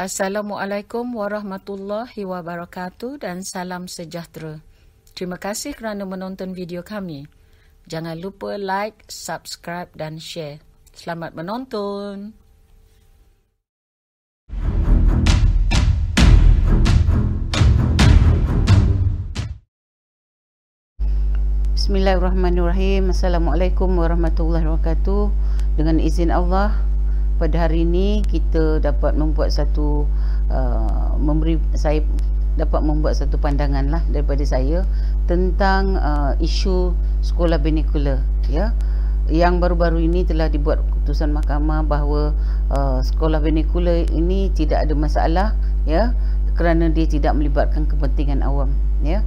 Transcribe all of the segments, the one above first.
Assalamualaikum warahmatullahi wabarakatuh dan salam sejahtera. Terima kasih kerana menonton video kami. Jangan lupa like, subscribe dan share. Selamat menonton. Bismillahirrahmanirrahim. Assalamualaikum warahmatullahi wabarakatuh. Dengan izin Allah, pada hari ini kita dapat membuat satu saya dapat membuat satu pandangan lah daripada saya tentang isu sekolah vernacular, ya, yang baru-baru ini telah dibuat keputusan mahkamah bahawa sekolah vernacular ini tidak ada masalah, ya, kerana dia tidak melibatkan kepentingan awam, ya.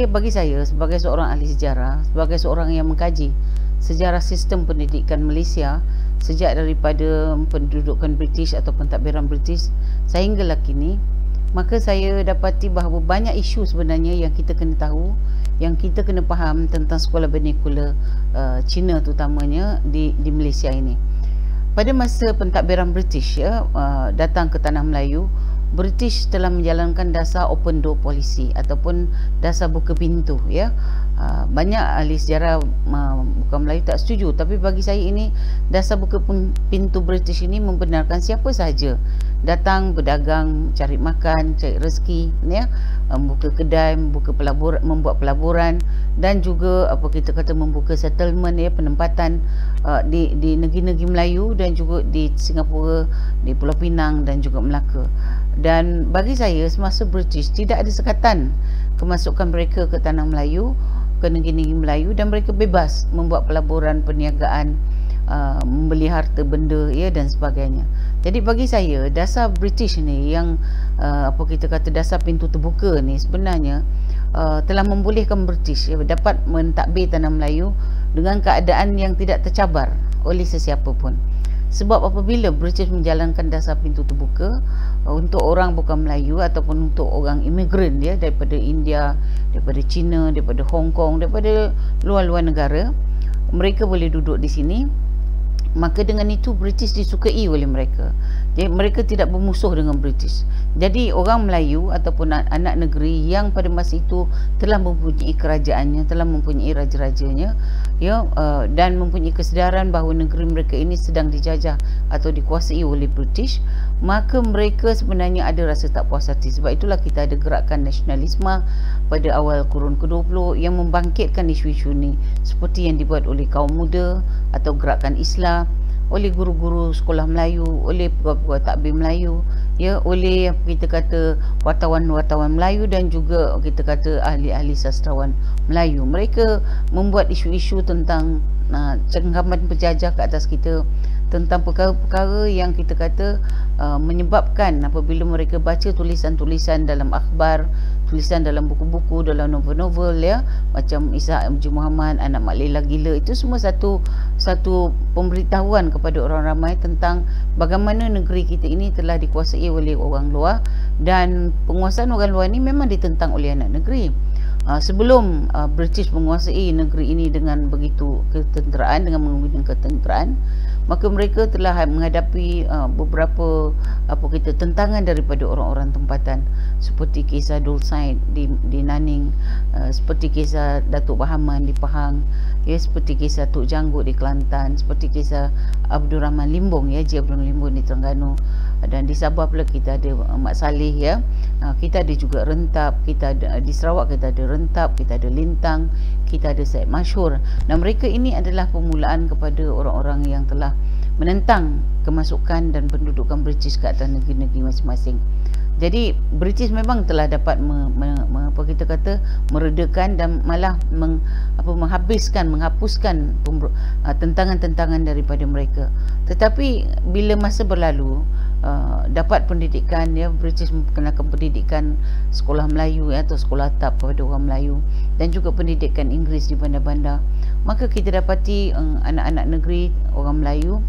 Bagi saya sebagai seorang ahli sejarah, sebagai seorang yang mengkaji sejarah sistem pendidikan Malaysia sejak daripada pendudukan British atau pentadbiran British sehinggalah kini, maka saya dapati bahawa banyak isu sebenarnya yang kita kena tahu, yang kita kena faham tentang sekolah vernacular Cina terutamanya di Malaysia ini. Pada masa pentadbiran British, ya, datang ke tanah Melayu, British telah menjalankan dasar open door policy ataupun dasar buka pintu, ya. Banyak ahli sejarah bukan Melayu tak setuju, tapi bagi saya ini dasar buka pintu British ini membenarkan siapa sahaja datang berdagang, cari makan, cari rezeki, ya, membuka kedai, membuat pelaburan dan juga apa kita kata membuka settlement, ya, penempatan di negeri-negeri Melayu dan juga di Singapura, di Pulau Pinang dan juga Melaka. Dan bagi saya semasa British tidak ada sekatan kemasukan mereka ke tanah Melayu, ke negeri-negeri Melayu, dan mereka bebas membuat pelaburan, perniagaan, membeli harta benda, ya, dan sebagainya. Jadi bagi saya dasar British ni yang apa kita kata dasar pintu terbuka ni sebenarnya telah membolehkan British, ya, dapat mentadbir tanah Melayu dengan keadaan yang tidak tercabar oleh sesiapa pun. Sebab apabila British menjalankan dasar pintu terbuka untuk orang bukan Melayu ataupun untuk orang imigran, dia daripada India, daripada China, daripada Hong Kong, daripada luar-luar negara, mereka boleh duduk di sini, maka dengan itu British disukai oleh mereka. Jadi mereka tidak bermusuh dengan British. Jadi orang Melayu ataupun anak negeri yang pada masa itu telah mempunyai kerajaannya, telah mempunyai raja-rajanya, ya, dan mempunyai kesedaran bahawa negeri mereka ini sedang dijajah atau dikuasai oleh British, maka mereka sebenarnya ada rasa tak puas hati. Sebab itulah kita ada gerakan nasionalisme pada awal kurun ke-20 yang membangkitkan isu-isu ni, seperti yang dibuat oleh kaum muda atau gerakan Islam, oleh guru-guru sekolah Melayu, oleh pegawai takbir Melayu, ya, oleh kita kata wartawan-wartawan Melayu dan juga kita kata ahli-ahli sastrawan Melayu. Mereka membuat isu-isu tentang cengkaman penjajah ke atas kita, tentang perkara-perkara yang kita kata menyebabkan apabila mereka baca tulisan-tulisan dalam akhbar, tulisan dalam buku-buku, dalam novel-novel, ya, macam Ishak Haji Muhammad, Anak Mak Lela Gila, itu semua satu pemberitahuan kepada orang ramai tentang bagaimana negeri kita ini telah dikuasai oleh orang luar, dan penguasaan orang luar ini memang ditentang oleh anak negeri. Sebelum British menguasai negeri ini dengan begitu ketenteraan, dengan menggunakan ketenteraan, maka mereka telah menghadapi beberapa tentangan daripada orang-orang tempatan, seperti kisah Dul Said di Naning, seperti kisah Datuk Bahaman di Pahang, ya, seperti kisah Tok Janggut di Kelantan, seperti kisah Abdul Rahman Limbong, ya, Haji Abdul Limbong di Terengganu, dan di Sabah pula kita ada Mak Saleh, ya. Kita ada juga Rentap, kita ada di Sarawak, kita ada Rentap, kita ada Lintang, kita ada Syed Masyhur. Dan mereka ini adalah permulaan kepada orang-orang yang telah menentang kemasukan dan pendudukan British ke atas negeri-negeri masing-masing. Jadi British memang telah dapat meredakan dan malah menghapuskan tentangan-tentangan daripada mereka. Tetapi bila masa berlalu, dapat pendidikan, ya, British memperkenalkan pendidikan sekolah Melayu, ya, atau sekolah atap kepada orang Melayu, dan juga pendidikan Inggeris di bandar-bandar, maka kita dapati anak-anak negeri orang Melayu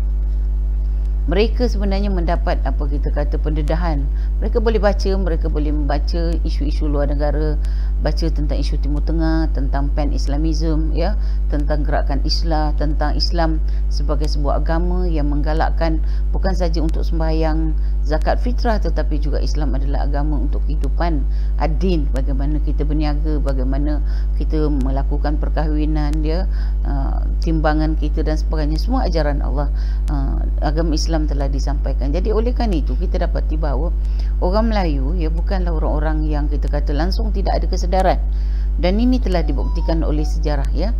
mereka sebenarnya mendapat apa kita kata pendedahan. Mereka boleh baca, mereka boleh membaca isu-isu luar negara, baca tentang isu Timur Tengah, tentang pan-Islamism, ya, tentang gerakan Islah, tentang Islam sebagai sebuah agama yang menggalakkan bukan saja untuk sembahyang zakat fitrah, tetapi juga Islam adalah agama untuk kehidupan ad-din, bagaimana kita berniaga, bagaimana kita melakukan perkahwinan, ya, timbangan kita dan sebagainya, semua ajaran Allah, agama Islam telah disampaikan. Jadi oleh kerana itu kita dapati bahawa orang Melayu, ya, bukanlah orang-orang yang kita kata langsung tidak ada kesedaran, dan ini telah dibuktikan oleh sejarah, ya.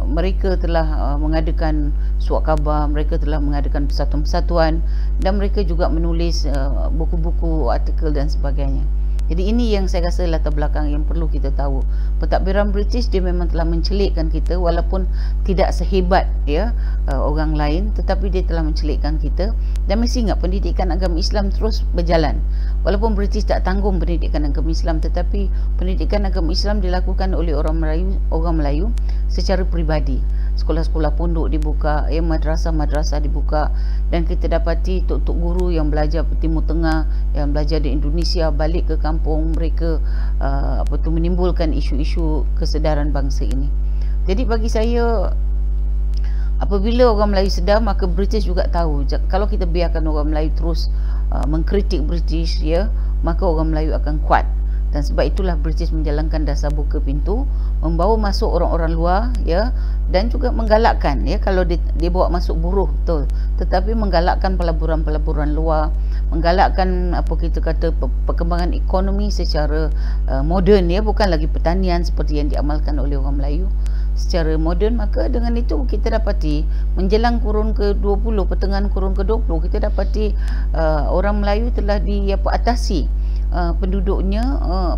Mereka telah mengadakan surat khabar, mereka telah mengadakan persatuan-persatuan, dan mereka juga menulis buku-buku, artikel dan sebagainya. Jadi ini yang saya rasa latar belakang yang perlu kita tahu. Pentadbiran British dia memang telah mencelikkan kita, walaupun tidak sehebat, ya, orang lain, tetapi dia telah mencelikkan kita. Dan mesti ingat, pendidikan agama Islam terus berjalan. Walaupun British tak tanggung pendidikan agama Islam, tetapi pendidikan agama Islam dilakukan oleh orang Melayu secara peribadi. Sekolah-sekolah pondok dibuka, ya, madrasah-madrasah dibuka, dan kita dapati tok-tok guru yang belajar Timur Tengah, yang belajar di Indonesia, balik ke kampung mereka, menimbulkan isu-isu kesedaran bangsa ini. Jadi bagi saya, apabila orang Melayu sedar, maka British juga tahu. Kalau kita biarkan orang Melayu terus mengkritik British, ya, maka orang Melayu akan kuat. Dan sebab itulah British menjalankan dasar buka pintu, membawa masuk orang-orang luar, ya, dan juga menggalakkan, ya, kalau dia bawa masuk buruh, betul, tetapi menggalakkan pelaburan-pelaburan luar, menggalakkan apa kita kata perkembangan ekonomi secara moden, ya, bukan lagi pertanian seperti yang diamalkan oleh orang Melayu secara moden. Maka dengan itu kita dapati menjelang kurun ke-20, pertengahan kurun ke-20, kita dapati orang Melayu telah atasi penduduknya,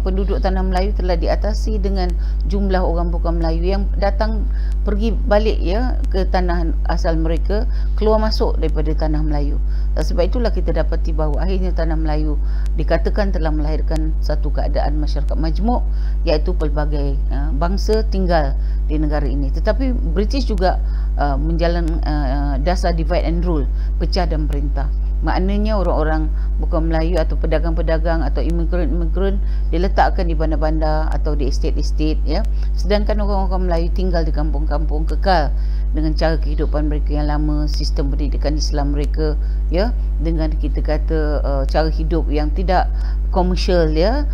penduduk tanah Melayu telah diatasi dengan jumlah orang bukan Melayu yang datang pergi balik, ya, ke tanah asal mereka, keluar masuk daripada tanah Melayu. Dan sebab itulah kita dapati bahawa akhirnya tanah Melayu dikatakan telah melahirkan satu keadaan masyarakat majmuk, iaitu pelbagai bangsa tinggal di negara ini. Tetapi British juga menjalankan dasar divide and rule, pecah dan perintah. Maknanya orang-orang bukan Melayu atau pedagang-pedagang atau imigran diletakkan di bandar-bandar atau di estate-estate, ya. Sedangkan orang-orang Melayu tinggal di kampung-kampung, kekal dengan cara kehidupan mereka yang lama, sistem pendidikan Islam mereka, ya, dengan kita kata cara hidup yang tidak komersial, ya,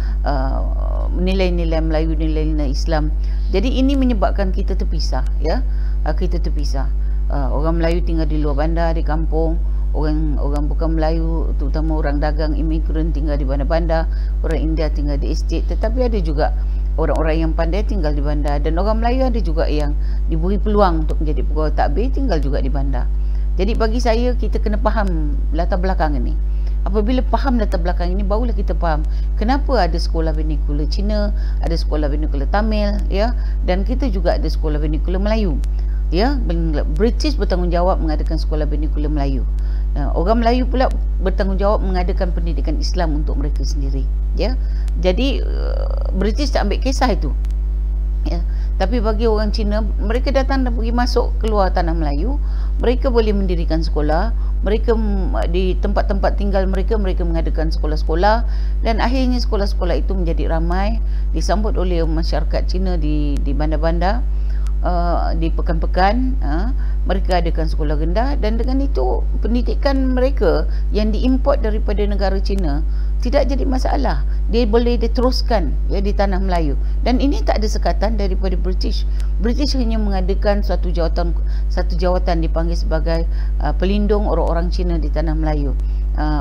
nilai-nilai Melayu, nilai-nilai Islam. Jadi ini menyebabkan kita terpisah, ya, kita terpisah. Orang Melayu tinggal di luar bandar, di kampung. Orang bukan Melayu, terutama orang dagang imigran, tinggal di bandar-bandar. Orang India tinggal di estate. Tetapi ada juga orang-orang yang pandai tinggal di bandar, dan orang Melayu ada juga yang diberi peluang untuk menjadi pegawai takbir, tinggal juga di bandar. Jadi bagi saya, kita kena faham latar belakang ini. Apabila faham latar belakang ini, barulah kita faham kenapa ada sekolah vernacular Cina, ada sekolah vernacular Tamil, ya, dan kita juga ada sekolah vernacular Melayu, ya. British bertanggungjawab mengadakan sekolah vernacular Melayu. Orang Melayu pula bertanggungjawab mengadakan pendidikan Islam untuk mereka sendiri, ya. Jadi British tak ambil kisah itu, ya. Tapi bagi orang Cina, mereka datang dan pergi masuk keluar tanah Melayu, mereka boleh mendirikan sekolah, mereka di tempat-tempat tinggal mereka mengadakan sekolah-sekolah, dan akhirnya sekolah-sekolah itu menjadi ramai, disambut oleh masyarakat Cina di bandar-bandar. Di pekan-pekan mereka adakan sekolah rendah, dan dengan itu pendidikan mereka yang diimport daripada negara China tidak jadi masalah. Dia boleh diteruskan, ya, di tanah Melayu, dan ini tak ada sekatan daripada British. British hanya mengadakan satu jawatan dipanggil sebagai pelindung orang-orang Cina di tanah Melayu,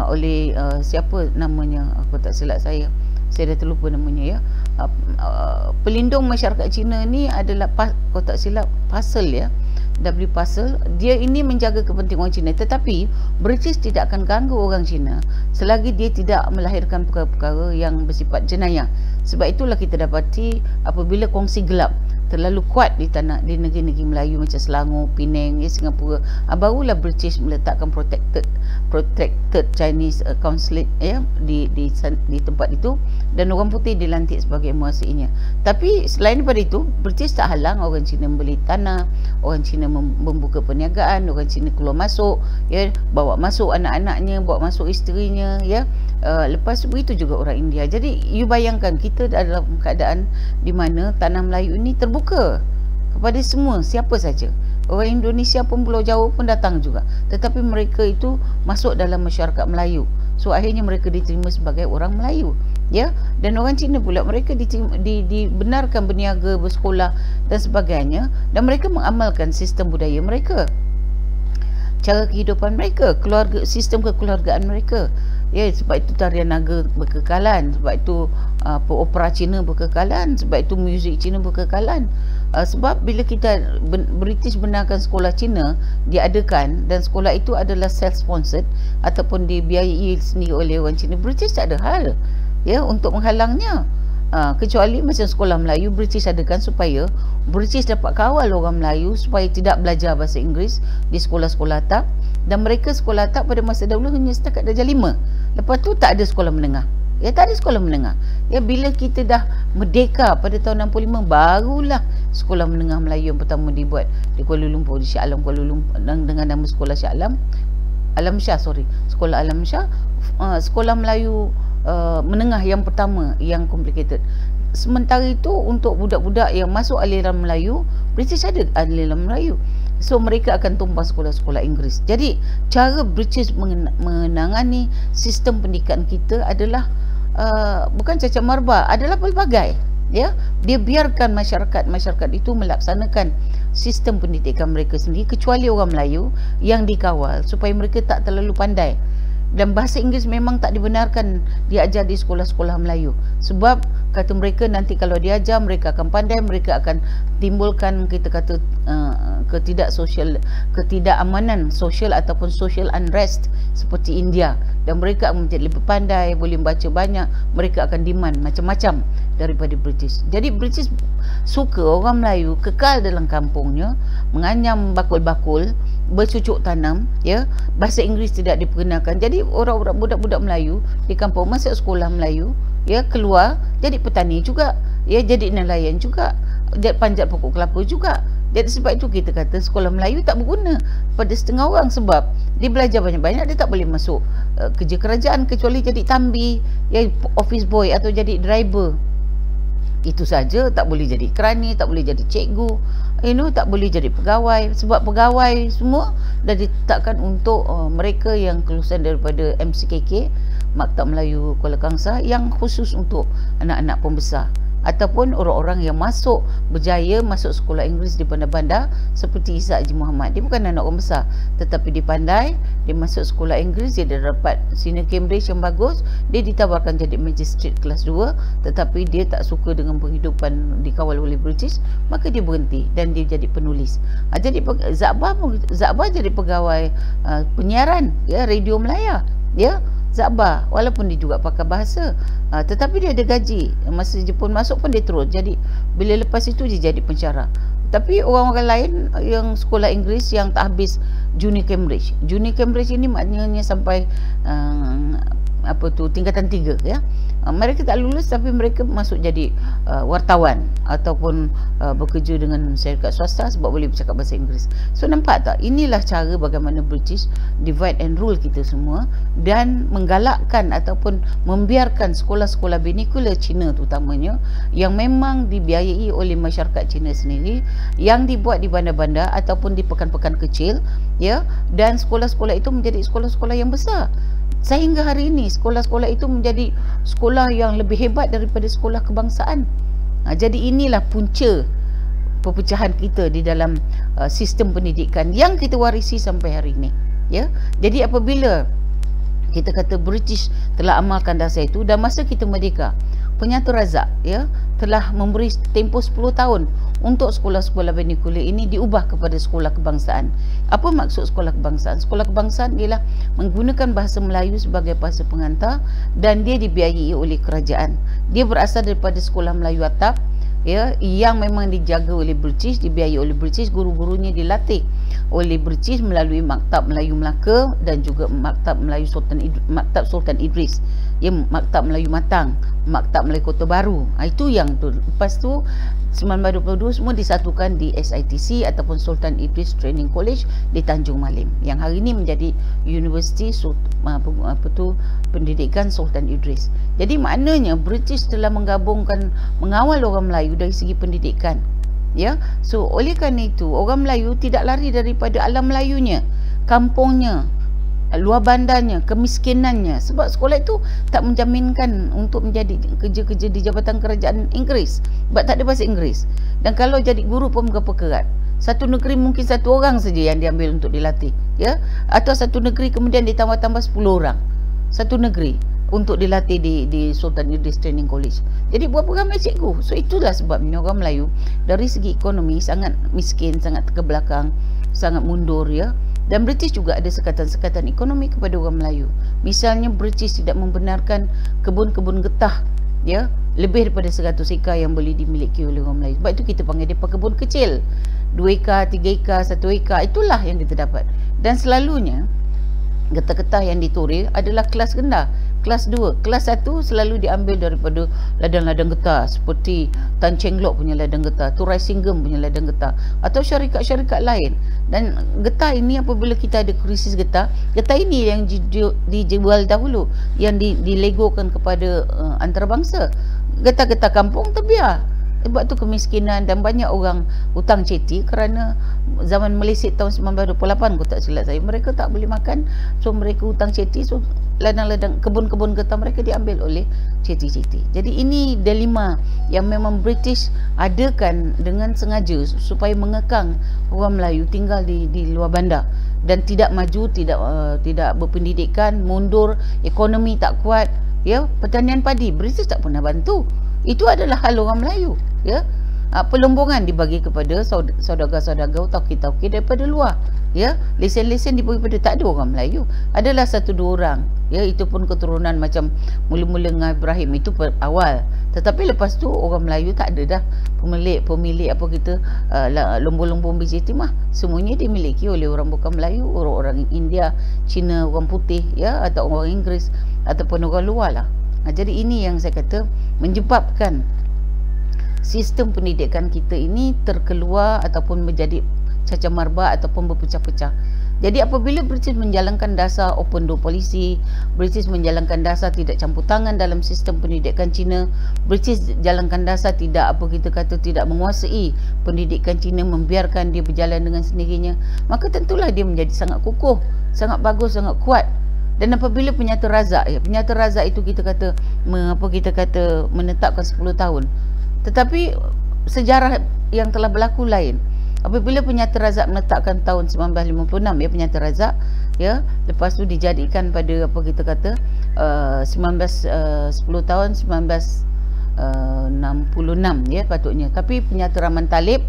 oleh siapa namanya, aku tak silap saya dah terlupa namanya, ya. Pelindung masyarakat Cina ni adalah, kalau tak silap, Parcel, ya, W. Parcel. Dia ini menjaga kepentingan orang Cina, tetapi British tidak akan ganggu orang Cina selagi dia tidak melahirkan perkara-perkara yang bersifat jenayah. Sebab itulah kita dapati apabila kongsi gelap terlalu kuat di negeri-negeri Melayu macam Selangor, Penang, Singapura. Barulah British meletakkan protected Chinese consulate di tempat itu, dan orang putih dilantik sebagai muasirnya. Tapi selain daripada itu, British tak halang orang Cina membeli tanah, orang Cina membuka perniagaan, orang Cina keluar masuk, bawa masuk anak-anaknya, bawa masuk isterinya, lepas begitu juga orang India. Jadi you bayangkan kita dalam keadaan di mana tanah Melayu ini terbuka kepada semua, siapa saja. Orang Indonesia pun, Pulau Jawa pun datang juga, tetapi mereka itu masuk dalam masyarakat Melayu. So akhirnya mereka diterima sebagai orang Melayu, dan orang Cina pula mereka dibenarkan berniaga, bersekolah dan sebagainya, dan mereka mengamalkan sistem budaya mereka, cara kehidupan mereka, sistem kekeluargaan mereka. Sebab itu tarian naga berkekalan, sebab itu opera Cina berkekalan, sebab itu muzik Cina berkekalan. Sebab bila kita British benarkan sekolah Cina diadakan, dan sekolah itu adalah self-sponsored ataupun dibiayai sendiri oleh orang Cina, British tak ada hal untuk menghalangnya. Kecuali macam sekolah Melayu, British adakan supaya British dapat kawal orang Melayu supaya tidak belajar bahasa Inggeris di sekolah-sekolah atap, dan mereka sekolah atap pada masa dahulu hanya setakat darjah 5. Lepas tu tak ada sekolah menengah. Tak ada sekolah menengah. Bila kita dah merdeka pada tahun 65, barulah sekolah menengah Melayu yang pertama dibuat di Kuala Lumpur, di Shah Alam Kuala Lumpur, dengan nama Sekolah Shah Alam, Sekolah Alam Shah, sekolah Melayu menengah yang pertama yang complicated. Sementara itu untuk budak-budak yang masuk aliran Melayu, British ada aliran Melayu, so mereka akan tumpang sekolah-sekolah Inggeris. Jadi cara British menangani sistem pendidikan kita adalah bukan cacat marba, adalah pelbagai. Dia biarkan masyarakat itu melaksanakan sistem pendidikan mereka sendiri, kecuali orang Melayu yang dikawal supaya mereka tak terlalu pandai. Dan bahasa Inggeris memang tak dibenarkan diajar di sekolah-sekolah Melayu, sebab kata mereka nanti kalau diajar mereka akan pandai, mereka akan timbulkan kita kata ketidakamanan sosial ataupun social unrest seperti India, dan mereka akan menjadi lebih pandai, boleh membaca banyak, mereka akan demand macam-macam daripada British. Jadi British suka orang Melayu kekal dalam kampungnya, menganyam bakul-bakul, bercucuk tanam, bahasa Inggeris tidak diperkenalkan. Jadi orang-orang budak-budak Melayu di kampung masuk sekolah Melayu, keluar jadi petani juga, jadi nelayan juga, jadi panjat pokok kelapa juga. Jadi sebab itu kita kata sekolah Melayu tak berguna pada setengah orang, sebab dia belajar banyak-banyak, dia tak boleh masuk kerja kerajaan kecuali jadi tambi, office boy atau jadi driver. Itu saja, tak boleh jadi kerani, tak boleh jadi cikgu, tak boleh jadi pegawai, sebab pegawai semua dah ditetapkan untuk mereka yang kelulusan daripada MCKK, Maktab Melayu Kuala Kangsar, yang khusus untuk anak-anak pembesar ataupun orang-orang yang berjaya masuk sekolah Inggeris di bandar-bandar seperti Isa Haji Muhammad. Dia bukan anak orang besar, tetapi dia pandai, dia masuk sekolah Inggeris, dia dapat senior Cambridge yang bagus, dia ditawarkan jadi magistrate kelas 2, tetapi dia tak suka dengan penghidupan dikawal oleh British, maka dia berhenti dan dia jadi penulis. Jadi Zakbar jadi pegawai penyiaran, Radio Melaya, Zakbar, walaupun dia juga pakar bahasa, tetapi dia ada gaji. Masa dia pun masuk pun dia terus. Jadi bila lepas itu dia jadi pensyarah. Tapi orang-orang lain yang sekolah Inggeris yang tak habis Junior Cambridge. Junior Cambridge ini maknanya sampai tingkatan 3, mereka tak lulus tapi mereka masuk jadi wartawan ataupun bekerja dengan syarikat swasta sebab boleh bercakap bahasa Inggeris. So nampak tak, inilah cara bagaimana British divide and rule kita semua, dan menggalakkan ataupun membiarkan sekolah-sekolah vernacular Cina terutamanya yang memang dibiayai oleh masyarakat Cina sendiri, yang dibuat di bandar-bandar ataupun di pekan-pekan kecil, dan sekolah-sekolah itu menjadi sekolah-sekolah yang besar. Sehingga hari ini sekolah-sekolah itu menjadi sekolah yang lebih hebat daripada sekolah kebangsaan. Jadi inilah punca perpecahan kita di dalam sistem pendidikan yang kita warisi sampai hari ini. Jadi apabila kita kata British telah amalkan dasar itu, dan masa kita merdeka, Penyatur Razak telah memberi tempoh 10 tahun untuk sekolah-sekolah vernacular ini diubah kepada sekolah kebangsaan. Apa maksud sekolah kebangsaan? Sekolah kebangsaan ialah menggunakan bahasa Melayu sebagai bahasa pengantar, dan dia dibiayai oleh kerajaan. Dia berasal daripada sekolah Melayu atap, ya, yang memang dijaga oleh British, dibiayai oleh British, guru-gurunya dilatih oleh British melalui Maktab Melayu Melaka dan juga Maktab Melayu Sultan Idris, ya, Maktab Melayu Matang, Maktab Melayu Kota Baru. Itu yang tu. Lepas tu 1922 semua disatukan di SITC ataupun Sultan Idris Training College di Tanjung Malim, yang hari ini menjadi Universiti Pendidikan Sultan Idris. Jadi maknanya British telah menggabungkan, mengawal orang Melayu dari segi pendidikan, ya. So oleh kerana itu orang Melayu tidak lari daripada alam Melayunya, kampungnya, luar bandarnya, kemiskinannya, sebab sekolah itu tak menjaminkan untuk menjadi kerja-kerja di Jabatan Kerajaan Inggeris, sebab tak ada bahasa Inggeris. Dan kalau jadi guru pun berapa kerat. Satu negeri mungkin satu orang saja yang diambil untuk dilatih, ya, atau satu negeri kemudian ditambah-tambah 10 orang satu negeri untuk dilatih di Sultan Idris Training College. Jadi berapa ramai cikgu. So itulah sebabnya orang Melayu dari segi ekonomi sangat miskin, sangat terbelakang, sangat mundur, ya. Dan British juga ada sekatan-sekatan ekonomi kepada orang Melayu. Misalnya British tidak membenarkan kebun-kebun getah, ya, lebih daripada 100 ekar yang boleh dimiliki oleh orang Melayu. Sebab itu kita panggil dia kebun kecil, 2 ekar, 3 ekar, 1 ekar. Itulah yang kita dapat. Dan selalunya getah-getah yang ditoril adalah kelas rendah, kelas 2. Kelas 1 selalu diambil daripada ladang-ladang getah seperti Tan Cheng Lock punya ladang getah, Turai Singgem punya ladang getah, atau syarikat-syarikat lain. Dan getah ini apabila kita ada krisis getah ini yang dijual dahulu, yang dilegokan kepada antarabangsa. Getah-getah kampung terbiar. Sebab tu kemiskinan dan banyak orang hutang ceti kerana zaman Meleset tahun 1928 aku tak silap saya, mereka tak boleh makan, so mereka hutang ceti, so ladang-ladang kebun-kebun getah mereka diambil oleh ceti-ceti. Jadi ini dilema yang memang British adakan dengan sengaja supaya mengekang orang Melayu tinggal di luar bandar dan tidak maju, tidak berpendidikan, mundur, ekonomi tak kuat, ya. Pertanian padi British tak pernah bantu. Itu adalah hal orang Melayu, ya. Pelombongan dibagi kepada saudagar-saudagar, tauki-tauki daripada luar, ya. Lesen-lesen dibagi kepada, tak ada orang Melayu, adalah 1-2 orang, ya. Itu pun keturunan macam mula-mula dengan Ibrahim, itu awal. Tetapi lepas tu orang Melayu tak ada dah. Pemilik apa kita lombong-lombong biji timah semuanya dimiliki oleh orang bukan Melayu, orang India, Cina, orang putih, ya, atau orang Inggeris ataupun orang luar lah. Jadi ini yang saya kata menyebabkan sistem pendidikan kita ini terkeluar ataupun menjadi cacah marbah ataupun berpecah-pecah. Jadi apabila British menjalankan dasar open door policy, British menjalankan dasar tidak campur tangan dalam sistem pendidikan Cina, British jalankan dasar tidak tidak menguasai pendidikan Cina, membiarkan dia berjalan dengan sendirinya, maka tentulah dia menjadi sangat kukuh, sangat bagus, sangat kuat. Dan apabila penyata razak, ya, penyata razak itu kita kata menetapkan 10 tahun. Tetapi sejarah yang telah berlaku lain. Apabila penyata razak menetapkan tahun 1956, ya, penyata razak, ya, lepas tu dijadikan pada 10 tahun 1966, ya, patutnya. Tapi penyata Rahman Talib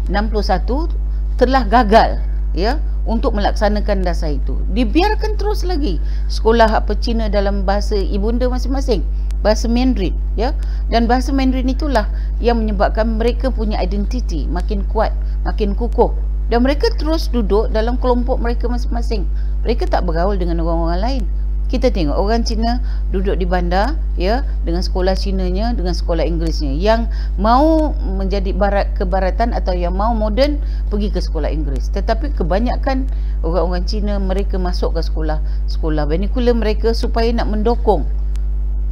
61 telah gagal, ya, untuk melaksanakan dasar itu. Dibiarkan terus lagi sekolah Cina dalam bahasa ibunda masing-masing, bahasa Mandarin, ya. Dan bahasa Mandarin itulah yang menyebabkan mereka punya identiti makin kuat, makin kukuh, dan mereka terus duduk dalam kelompok mereka masing-masing. Mereka tak bergaul dengan orang-orang lain. Kita tengok orang Cina duduk di bandar, ya, dengan sekolah Cinanya, dengan sekolah Inggerisnya. Yang mau menjadi kebaratan atau yang mau moden pergi ke sekolah Inggeris. Tetapi kebanyakan orang-orang Cina mereka masuk ke sekolah vernacular mereka supaya nak mendokong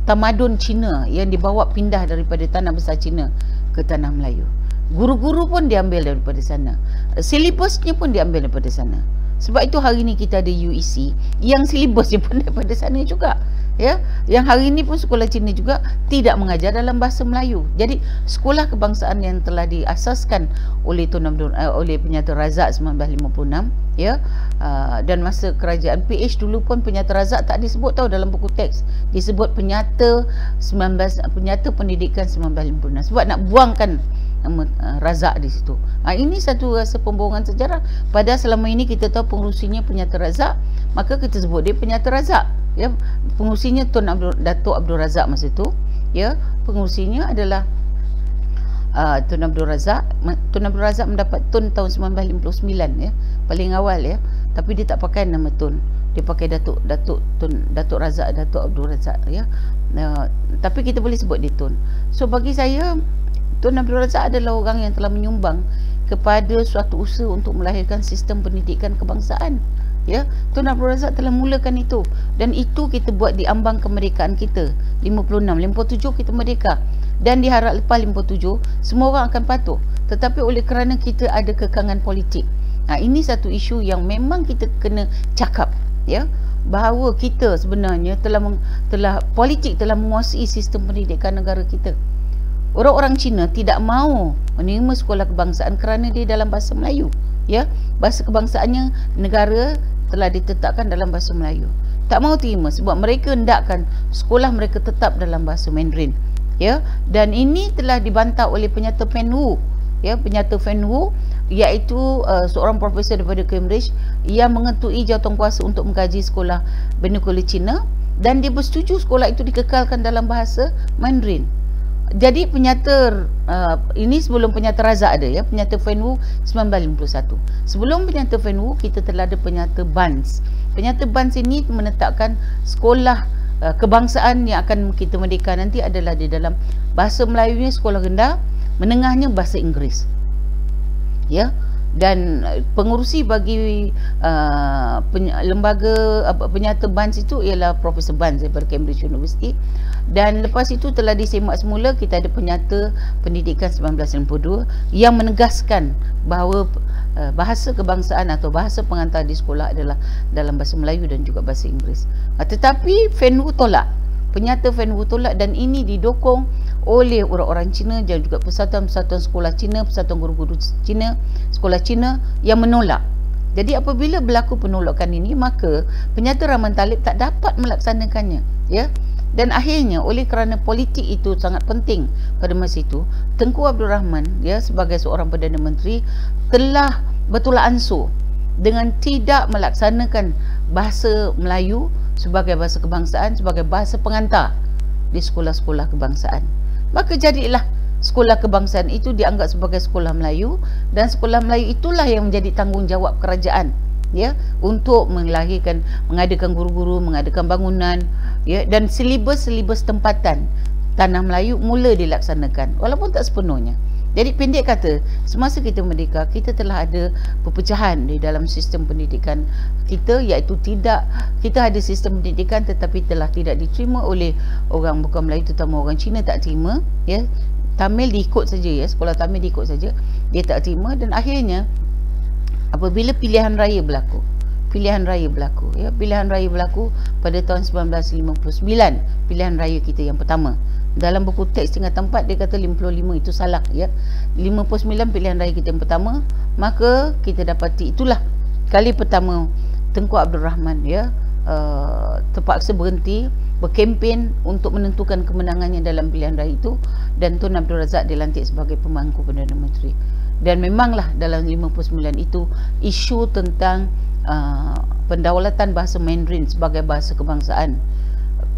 tamadun Cina yang dibawa pindah daripada tanah besar Cina ke tanah Melayu. Guru-guru pun diambil daripada sana, silibusnya pun diambil daripada sana. Sebab itu hari ni kita ada UEC yang silibusnya pun daripada sana juga, ya. Yang hari ini pun sekolah Cina juga tidak mengajar dalam bahasa Melayu. Jadi sekolah kebangsaan yang telah diasaskan oleh oleh penyata razak 1956, ya, dan masa kerajaan PH dulu pun penyata razak tak disebut tahu dalam buku teks, disebut penyata pendidikan 1956 sebab nak buangkan razak di situ. Ini satu rasa pembohongan sejarah. Padahal selama ini kita tahu pengurusinya penyata razak, maka kita sebut dia penyata razak, ya. Pengurusinya Datuk Abdul Razak masa itu, ya. Pengurusinya adalah Tun Abdul Razak mendapat Tun tahun 1959 ya, paling awal ya, tapi dia tak pakai nama Tun, dia pakai Datuk Razak, Datuk Abdul Razak ya. Tapi kita boleh sebut dia Tun. So bagi saya Tun Abdul Razak adalah orang yang telah menyumbang kepada suatu usaha untuk melahirkan sistem pendidikan kebangsaan ya. Tun Abdul Razak telah mulakan itu, dan itu kita buat di ambang kemerdekaan kita 57 kita merdeka, dan diharap lepas 57 semua orang akan patuh. Tetapi oleh kerana kita ada kekangan politik, ini satu isu yang memang kita kena cakap ya, bahawa kita sebenarnya politik telah menguasai sistem pendidikan negara kita. Orang-orang Cina tidak mahu menerima sekolah kebangsaan kerana dia dalam bahasa Melayu ya. Bahasa kebangsaannya negara telah ditetapkan dalam bahasa Melayu. Tak mahu terima sebab mereka hendakkan sekolah mereka tetap dalam bahasa Mandarin ya. Dan ini telah dibantah oleh penyata Fenwu ya, penyata Fenwu iaitu seorang profesor daripada Cambridge yang mengetui jawatankuasa untuk mengkaji sekolah vernacular Cina, dan dia bersetuju sekolah itu dikekalkan dalam bahasa Mandarin. Jadi penyata ini sebelum penyata Razak ada ya, penyata Fenwu 1951. Sebelum penyata Fenwu kita telah ada penyata Barnes. Penyata Barnes ini menetapkan sekolah kebangsaan yang akan kita merdeka nanti adalah di dalam bahasa Melayunya sekolah rendah, menengahnya bahasa Inggeris. Ya. Dan pengurusi bagi lembaga penyata Barnes itu ialah Profesor Barnes daripada Cambridge University. Dan lepas itu telah disemak semula kita ada penyata pendidikan 1992 yang menegaskan bahawa bahasa kebangsaan atau bahasa pengantar di sekolah adalah dalam bahasa Melayu dan juga bahasa Inggeris. Tetapi Fenwu tolak, penyata Fenwu tolak, dan ini didukung oleh orang-orang Cina dan juga persatuan-persatuan sekolah Cina, persatuan guru-guru Cina, sekolah Cina yang menolak. Jadi apabila berlaku penolakan ini, maka penyata Rahman Talib tak dapat melaksanakannya ya. Dan akhirnya oleh kerana politik itu sangat penting pada masa itu, Tengku Abdul Rahman ya sebagai seorang Perdana Menteri telah bertolak ansur dengan tidak melaksanakan bahasa Melayu sebagai bahasa kebangsaan, sebagai bahasa pengantar di sekolah-sekolah kebangsaan. Maka jadilah sekolah kebangsaan itu dianggap sebagai sekolah Melayu, dan sekolah Melayu itulah yang menjadi tanggungjawab kerajaan ya untuk mengadakan guru-guru, mengadakan bangunan ya, dan silibus tempatan tanah Melayu mula dilaksanakan walaupun tak sepenuhnya. Jadi pendek kata, semasa kita merdeka, kita telah ada perpecahan di dalam sistem pendidikan kita, iaitu kita ada sistem pendidikan tetapi telah tidak diterima oleh orang bukan Melayu, terutama orang Cina tak terima ya. Tamil diikut saja ya, sekolah Tamil diikut saja, dia tak terima. Dan akhirnya apabila pilihan raya berlaku ya, pilihan raya berlaku pada tahun 1959, pilihan raya kita yang pertama. Dalam buku teks tingkatan 4 dia kata 55 itu salah ya. 59 pilihan raya kita yang pertama, maka kita dapati itulah kali pertama Tengku Abdul Rahman ya terpaksa berhenti berkempen untuk menentukan kemenangannya dalam pilihan raya itu, dan Tun Abdul Razak dilantik sebagai pemangku Perdana Menteri. Dan memanglah dalam 59 itu isu tentang pendaulatan bahasa Mandarin sebagai bahasa kebangsaan,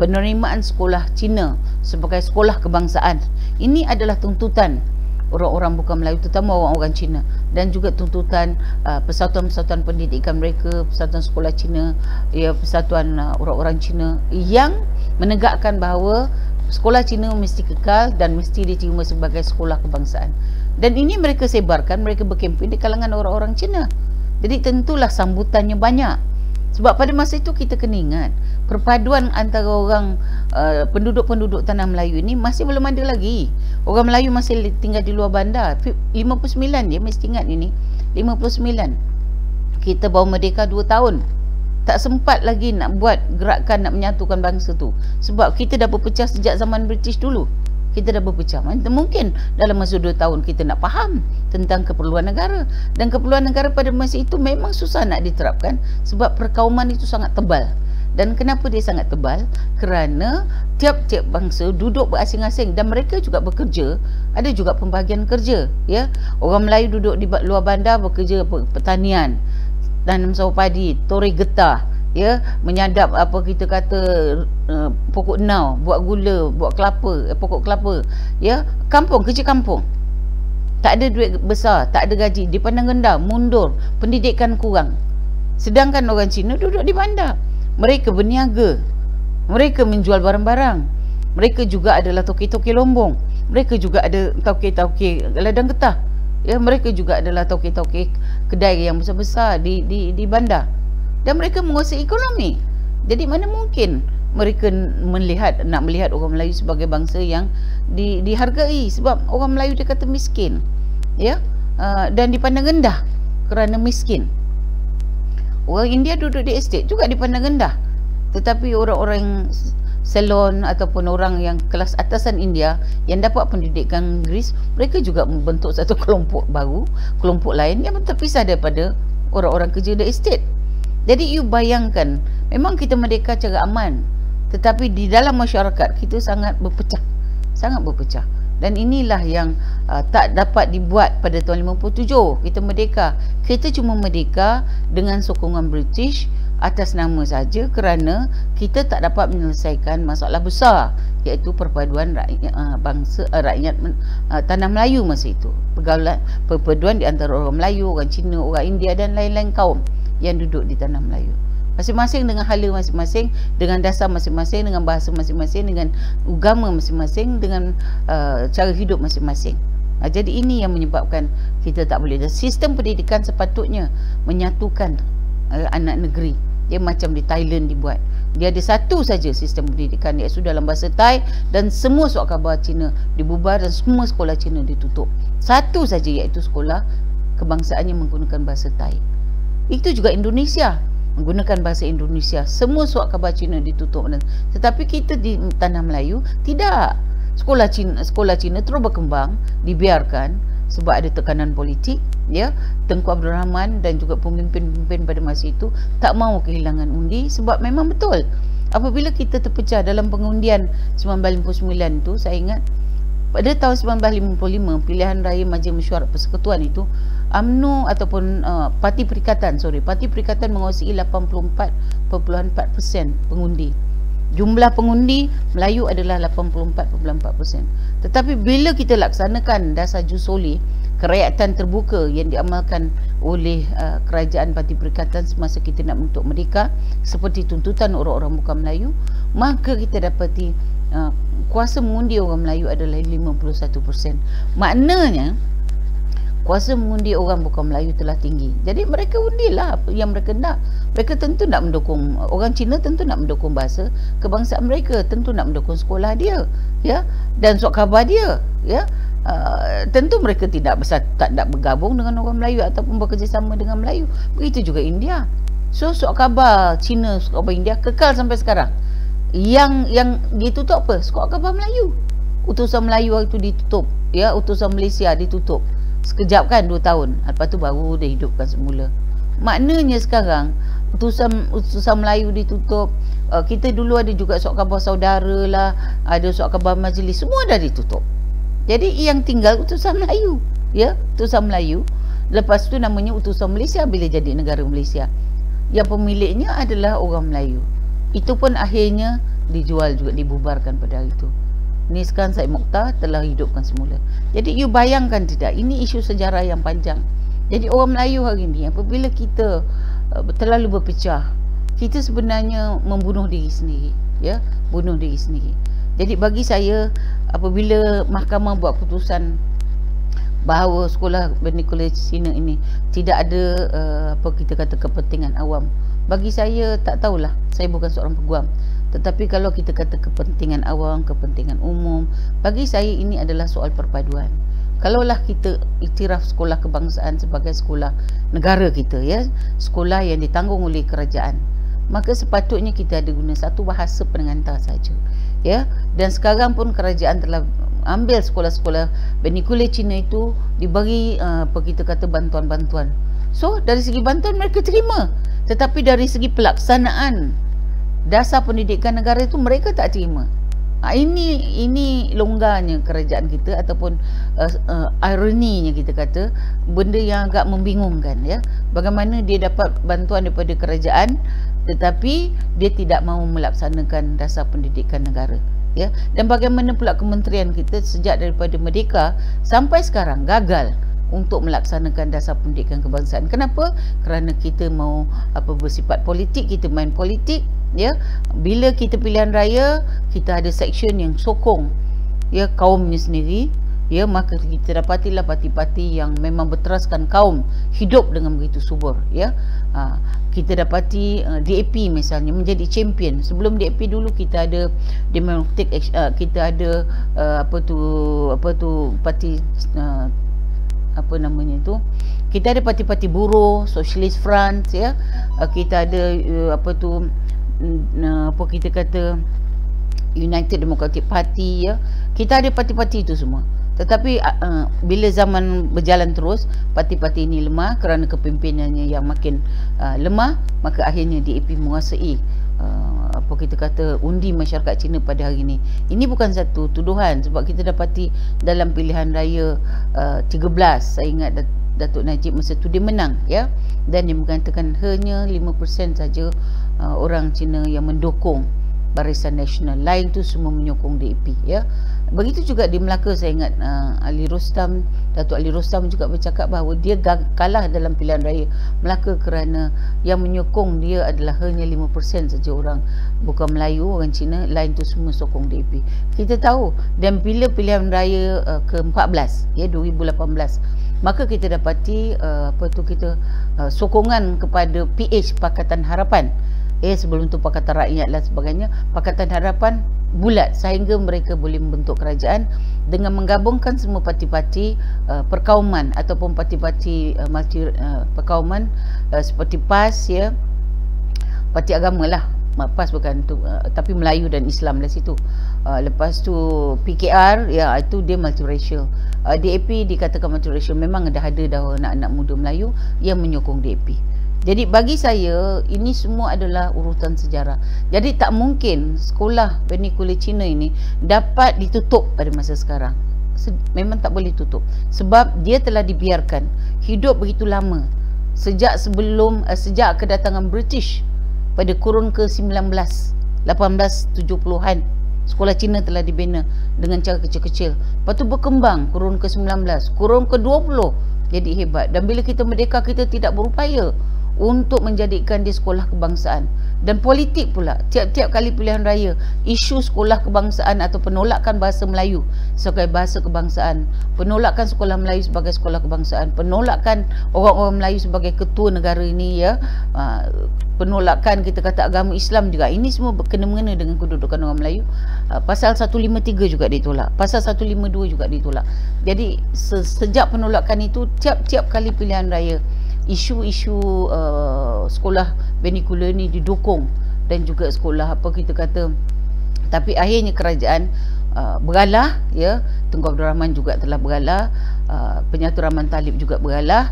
penerimaan sekolah Cina sebagai sekolah kebangsaan, ini adalah tuntutan orang-orang bukan Melayu, terutama orang-orang Cina, dan juga tuntutan persatuan-persatuan pendidikan mereka, persatuan sekolah Cina ya, persatuan orang-orang Cina yang menegakkan bahawa sekolah Cina mesti kekal dan mesti diterima sebagai sekolah kebangsaan. Dan ini mereka sebarkan, mereka berkempen di kalangan orang-orang Cina. Jadi tentulah sambutannya banyak. Sebab pada masa itu kita kena ingat, perpaduan antara orang penduduk-penduduk tanah Melayu ini masih belum ada lagi. Orang Melayu masih tinggal di luar bandar. 59 dia mesti ingat ini. 59. Kita baru merdeka 2 tahun. Tak sempat lagi nak buat gerakan nak menyatukan bangsa tu. Sebab kita dah berpecah sejak zaman British dulu. Kita dah berpecah. Mungkin dalam masa 2 tahun kita nak faham tentang keperluan negara. Dan keperluan negara pada masa itu memang susah nak diterapkan sebab perkauman itu sangat tebal. Dan kenapa dia sangat tebal? Kerana tiap-tiap bangsa duduk berasing-asing dan mereka juga bekerja. Ada juga pembahagian kerja ya. Orang Melayu duduk di luar bandar bekerja pertanian, tanam sawah padi, toreh getah ya, menyadap apa kita kata pokok nau, buat gula, buat kelapa, pokok kelapa ya, kampung, kerja kampung tak ada duit besar, tak ada gaji, dipandang rendah, mundur, pendidikan kurang. Sedangkan orang Cina duduk di bandar, mereka berniaga, mereka menjual barang-barang, mereka juga adalah toke-toke lombong, mereka juga ada toke-toke ladang getah, ya, mereka juga adalah toke-toke kedai yang besar-besar di bandar, dan mereka menguasai ekonomi. Jadi mana mungkin mereka nak melihat orang Melayu sebagai bangsa yang dihargai, sebab orang Melayu dia kata miskin, ya, dan dipandang rendah kerana miskin. Orang India duduk di estate juga dipandang rendah, tetapi orang-orang salon ataupun orang yang kelas atasan India yang dapat pendidikan Inggeris, mereka juga membentuk satu kelompok baru, kelompok lain yang terpisah daripada orang-orang kerja di estate. Jadi you bayangkan, memang kita merdeka cara aman, tetapi di dalam masyarakat kita sangat berpecah, sangat berpecah. Dan inilah yang tak dapat dibuat pada tahun 57 kita merdeka. Kita cuma merdeka dengan sokongan British atas nama saja, kerana kita tak dapat menyelesaikan masalah besar, iaitu perpaduan rakyat tanah Melayu masa itu. Perpaduan di antara orang Melayu, orang Cina, orang India dan lain-lain kaum yang duduk di tanah Melayu. Masing-masing dengan hala masing-masing, dengan dasar masing-masing, dengan bahasa masing-masing, dengan agama masing-masing, dengan cara hidup masing-masing. Jadi ini yang menyebabkan kita tak boleh. Dan sistem pendidikan sepatutnya menyatukan anak negeri. Dia macam di Thailand dibuat. Dia ada satu saja sistem pendidikan, iaitu dalam bahasa Thai, dan semua surat khabar Cina dibubar dan semua sekolah Cina ditutup. Satu saja, iaitu sekolah kebangsaan yang menggunakan bahasa Thai. Itu juga Indonesia, menggunakan bahasa Indonesia. Semua surat khabar Cina ditutup. Tetapi kita di tanah Melayu tidak. Sekolah Cina terus berkembang, dibiarkan sebab ada tekanan politik, ya. Tengku Abdul Rahman dan juga pemimpin-pemimpin pada masa itu tak mahu kehilangan undi, sebab memang betul apabila kita terpecah dalam pengundian 1959 tu, saya ingat pada tahun 1955 pilihan raya Majlis Mesyuarat Persekutuan itu, UMNO ataupun Parti Perikatan menguasai 84.4% pengundi. Jumlah pengundi Melayu adalah 84.4%. Tetapi bila kita laksanakan dasar jus soli, kerakyatan terbuka yang diamalkan oleh kerajaan Parti Perikatan semasa kita nak bentuk merdeka, seperti tuntutan orang-orang bukan Melayu, maka kita dapati kuasa mengundi orang Melayu adalah 51%. Maknanya kuasa mengundi orang bukan Melayu telah tinggi. Jadi mereka undilah yang mereka nak. Mereka tentu nak mendukung, orang Cina tentu nak mendukung bahasa kebangsaan mereka, tentu nak mendukung sekolah dia, ya, dan surat khabar dia, ya. Tentu mereka tak nak bergabung dengan orang Melayu ataupun bekerjasama dengan Melayu. Begitu juga India. So surat khabar Cina, surat khabar India kekal sampai sekarang. Yang ditutup apa? Surat khabar Melayu. Utusan Melayu itu ditutup, ya, utusan Malaysia ditutup. Sekejap kan, 2 tahun. Lepas tu baru dia hidupkan semula. Maknanya sekarang utusan Melayu ditutup. Kita dulu ada juga surat khabar saudara lah, ada surat khabar majlis, semua dah ditutup. Jadi yang tinggal utusan Melayu, ya, utusan Melayu. Lepas tu namanya utusan Malaysia bila jadi negara Malaysia. Yang pemiliknya adalah orang Melayu. Itu pun akhirnya dijual juga, dibubarkan pada hari itu. Ni sekarang Syed Mokhtar telah hidupkan semula. Jadi you bayangkan tidak, ini isu sejarah yang panjang. Jadi orang Melayu hari ini, apabila kita terlalu berpecah, kita sebenarnya membunuh diri sendiri, ya, bunuh diri sendiri. Jadi bagi saya, apabila mahkamah buat keputusan bahawa sekolah Bernicola Cina ini tidak ada apa kita kata kepentingan awam, bagi saya tak tahulah, saya bukan seorang peguam. Tetapi kalau kita kata kepentingan awam, kepentingan umum, bagi saya ini adalah soal perpaduan. Kalaulah kita iktiraf sekolah kebangsaan sebagai sekolah negara kita, ya, sekolah yang ditanggung oleh kerajaan, maka sepatutnya kita ada guna satu bahasa pengantar saja, ya. Dan sekarang pun kerajaan telah ambil sekolah-sekolah Bernicola Cina itu diberi apa kita kata bantuan-bantuan. So dari segi bantuan mereka terima, tetapi dari segi pelaksanaan dasar pendidikan negara itu mereka tak terima. Ini longgarnya kerajaan kita, ataupun ironinya kita kata, benda yang agak membingungkan, ya. Bagaimana dia dapat bantuan daripada kerajaan tetapi dia tidak mahu melaksanakan dasar pendidikan negara. ya. Dan bagaimana pula kementerian kita sejak daripada merdeka sampai sekarang gagal untuk melaksanakan dasar pendidikan kebangsaan. Kenapa? Kerana kita mau bersifat politik, kita main politik, ya. Bila kita pilihan raya, kita ada seksyen yang sokong, ya, kaumnya sendiri, ya, maka kita dapatilah parti-parti yang memang berteraskan kaum hidup dengan begitu subur, ya. Kita dapati DAP misalnya menjadi champion. Sebelum DAP dulu kita ada Democratic, kita ada parti kita ada parti-parti buruh, Socialist Front, ya. Kita ada kita kata United Democratic Party, ya. Kita ada parti-parti itu semua. Tetapi bila zaman berjalan terus, parti-parti ini lemah kerana kepimpinannya yang makin lemah, maka akhirnya DAP menguasai kita kata undi masyarakat Cina pada hari ini. Ini bukan satu tuduhan, sebab kita dapati dalam pilihan raya 13, saya ingat Datuk Najib masa tu dia menang, ya, dan dia mengatakan hanya 5% saja orang Cina yang mendukung Barisan Nasional, lain tu semua menyokong DAP, ya. Begitu juga di Melaka, saya ingat Datuk Ali Rostam juga bercakap bahawa dia kalah dalam pilihan raya Melaka kerana yang menyokong dia adalah hanya 5% saja orang bukan Melayu, orang Cina, lain tu semua sokong DAP. Kita tahu, dan bila pilihan raya ke-14, ya, 2018, maka kita dapati sokongan kepada PH, Pakatan Harapan, sebelum tu Pakatan Rakyat dan sebagainya, Pakatan Harapan bulat sehingga mereka boleh membentuk kerajaan dengan menggabungkan semua parti-parti perkauman ataupun parti-parti perkauman seperti PAS, ya, parti agama lah, PAS bukan tu, tapi Melayu dan Islam lah situ. Lepas tu PKR, ya, itu dia multiracial. DAP dikatakan multiracial, memang dah ada anak-anak muda Melayu yang menyokong DAP. Jadi bagi saya ini semua adalah urutan sejarah. Jadi tak mungkin sekolah vernacular Cina ini dapat ditutup pada masa sekarang. Memang tak boleh tutup sebab dia telah dibiarkan hidup begitu lama sejak kedatangan British pada kurun ke-19, 1870-an. Sekolah Cina telah dibina dengan cara kecil-kecil. Lepas tu berkembang kurun ke-19, kurun ke-20 jadi hebat. Dan bila kita merdeka, kita tidak berupaya untuk menjadikan dia sekolah kebangsaan. Dan politik pula, tiap-tiap kali pilihan raya, isu sekolah kebangsaan atau penolakan bahasa Melayu sebagai bahasa kebangsaan, penolakan sekolah Melayu sebagai sekolah kebangsaan, penolakan orang-orang Melayu sebagai ketua negara ini, ya, penolakan kita kata agama Islam juga, ini semua kena-mengena dengan kedudukan orang Melayu. Pasal 153 juga ditolak, pasal 152 juga ditolak. Jadi sejak penolakan itu, tiap-tiap kali pilihan raya, isu-isu sekolah vernacular ni didukung, dan juga sekolah tapi akhirnya kerajaan beralah, ya. Tunku Abdul Rahman juga telah beralah, Penyatu Rahman Talib juga beralah.